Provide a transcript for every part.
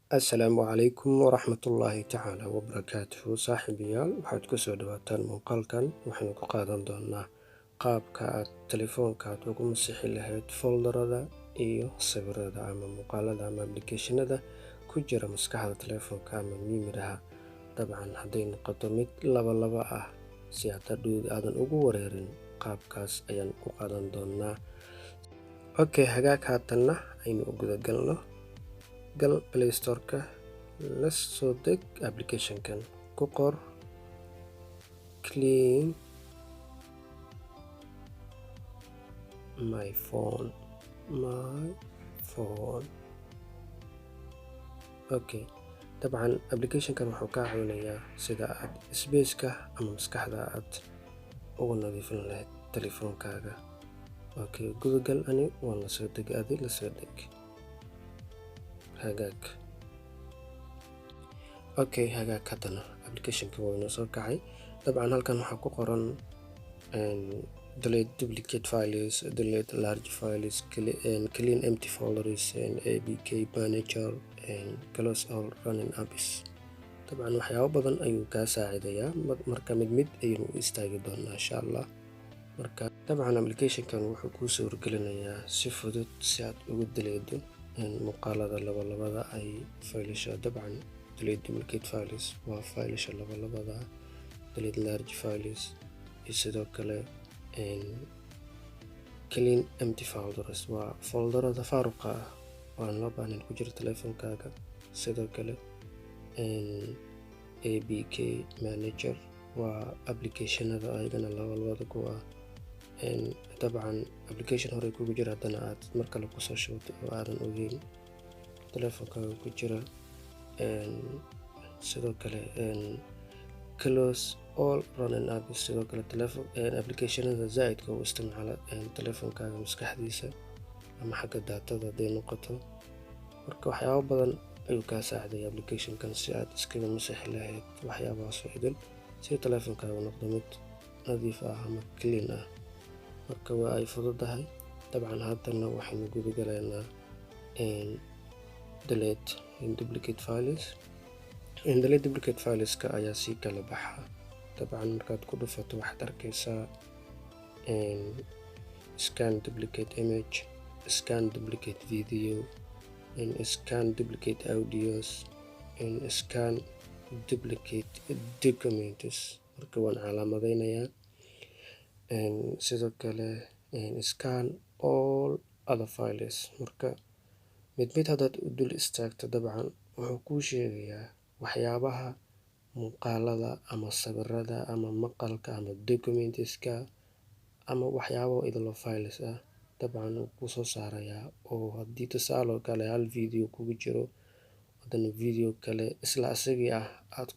Assalaamu calaykum waraxmatullaahi tacaala wabarakaatuhu. Saaxiibayaal, waxaad ku soo dhawaataan muuqaalkan. Waxaynu ku qaadan doonaa qaabka aad telefoonkaad ugu masixi lahayd foldarada iyo sawirada ama muuqaalada ama applicationada ku jira maskaxda telefoonka ama miimiraha. Dabcan hadday noqoto mid laba ah, si aad hadhow aadan ugu wareerin, qaabkaas ayaan ku qaadan doonaa. Hagaag haatanna aynu u gudagalno. Gal Play Store-ka, la soo deg application-kan, ku qor Clean My Phone. Dabcan application-kan wuxuu kaa caawinayaa sida aad space-ka ama maskaxda aad ugu nadiifin lahayd telefoonkaaga. Gudagal, ani waan la soo deg, adi la soo deg. Hagaag haddana application-ka waa inoo soo kacay. Dabcan halkan waxaa ku qoran delete duplicate files, delete large files, clean empty folders, APK manager, close all running apps. Dabcan waxyaabo badan ayuu kaa saacidayaa, marka mid ayaynu u istaagi doonaa insha Allah. Dabcan application-kan wuxuu kuu suurgelinayaa si fudud si aad ugu deleedo muuqaalada labada ay faylasha. Dabcan delete duplicate files waa faylasha labada, delete large files iyo sidoo kale clean empty folders waa foldarada faaruqa ah oo aan loo baahnayn ku jira telefoonkaaga. Sidoo kale APK manager waa applicationada ayagana labada ku ah. Dabcan application hore kugu jira haddana aad mar kale kusoo shubto oo aadan ogeyn telefoonkaaga ku jira. Sidoo kale close all running apps, sidoo kale applicationada zaaidka u isticmaala telefoonkaaga maskaxdiisa ama xagga daatada hadday noqoto. Marka waxyaabo badan ayuu kaa saacidaya application-kan si aad iskaga masixi lahayd waxyaabahaas oo idil, si telefoonkaaga noqdo mid nadiif ah ama clean ah. Marka waa ay fududahay. Dabcan haddana waxaynu gudagalaynaa delete duplicate files. Delete duplicate fileska ayaa sii kala baxa. Dabcan markaad ku dhufato waxaad arkaysaa scan duplicate image, scan duplicate video, scan duplicate audios, scan duplicate documents. Marka waan calaamadaynayaa. Sidoo kale scan all other files. Marka mid haddaad u dul istaagto, dabcan wuxuu kuu sheegayaa waxyaabaha muuqaalada ama sawirada ama maqalka ama documentska ama waxyaabo idilo files ah. Dabcan wuu kuu soo saarayaa, oo haddii tusaale kale hal video kugu jiro, haddana video kale isla asagii ah aad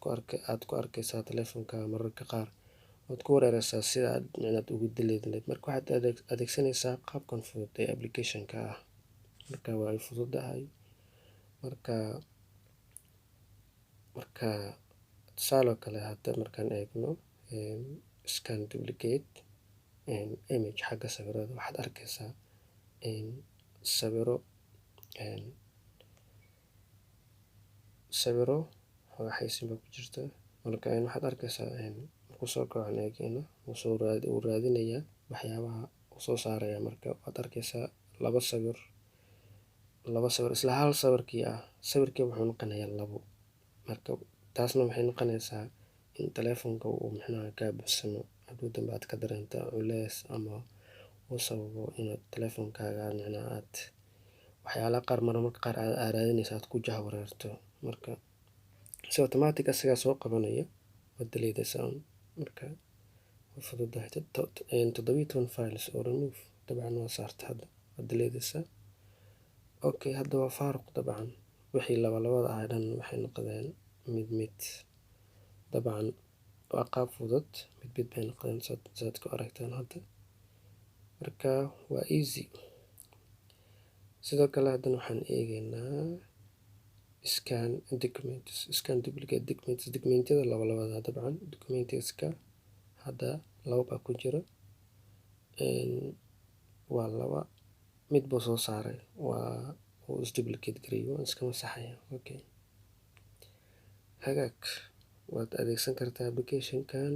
ku arkaysaa telefoonkaaga, mararka qaar waad ku wareeraysaa sida aad ugu deleedi lahayd. Marka waxaad adeegsanaysaa qaabkan fudud ee application-ka ah. Marka waa ay fududahay. Marka tusaale kale hadda markaan eegno scan duplicate image xagga sawirada, waxaad arkaysaa sawiro waxaysiba ku jirta. Marka waxaad arkaysaa kusoo kacan eegayna wuu raadinayaa waxyaabaha uu soo saaraya. Marka waxaad arkaysaa laba sawir isla hal sawirkii ah. Sawirkii wuxuu noqonayaa labo. Marka taasna waxay noqonaysaa in telefoonka uu kaa buuxsamo, hadduu dambe aad ka dareento culeys ama uu sababo inaad telefoonkaaga aad waxyaalaha qaar mararka qaar aad raadinayso aad ku jahwareerto. Marka si automatic asigaa soo qabanaya, waad deleedaysaa. Marka way fududahay. 17 files oo remove. Dabcan waa saarta hadda, waad deleedaysaa. Hadda waa faaruq. Dabcan wixii labada ah dhan waxay noqdeen mid. Dabcan waa qaab fudud, mid bay noqdeen saad ku aragtaan hadda. Marka waa easy. Sidoo kale haddana waxaan eegaynaa scan documents, scan duplicate documents. Documentyada labada. Dabcan documentska hadda laba baa ku jira. Waa laba, mid buu soo saaray, waa uu is duplicate gareeyay, waan iska masaxayaa. hagaag waad adeegsan kartaa applicationkan,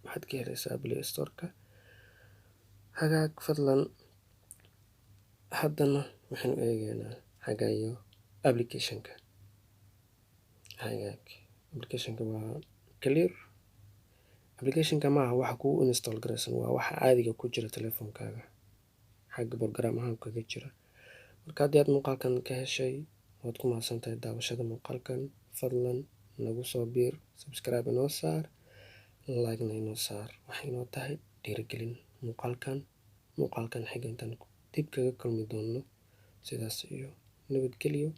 waxaad ka helaysaa Play Store-ka. hagaag fadlan haddana waxaynu eegaynaa hagaayo applicationka. hagaag applicationka waa clear. applicationka maaha waxa kuu install garaysan, waa waxa caadiga ku jira telefoonkaaga xagga program ahaan kaga jira. marka haddii aad muuqaalkan ka heshay waad ku mahadsantahay daawashada muuqaalkan. fadlan nagu soo biir, subscribe inoo saar, like-na inoo saar, waxay inoo tahay dhiirigelin. muuqaalkan xiga intaan dib kaga kulmi doono, sidaas iyo nabadgelyo.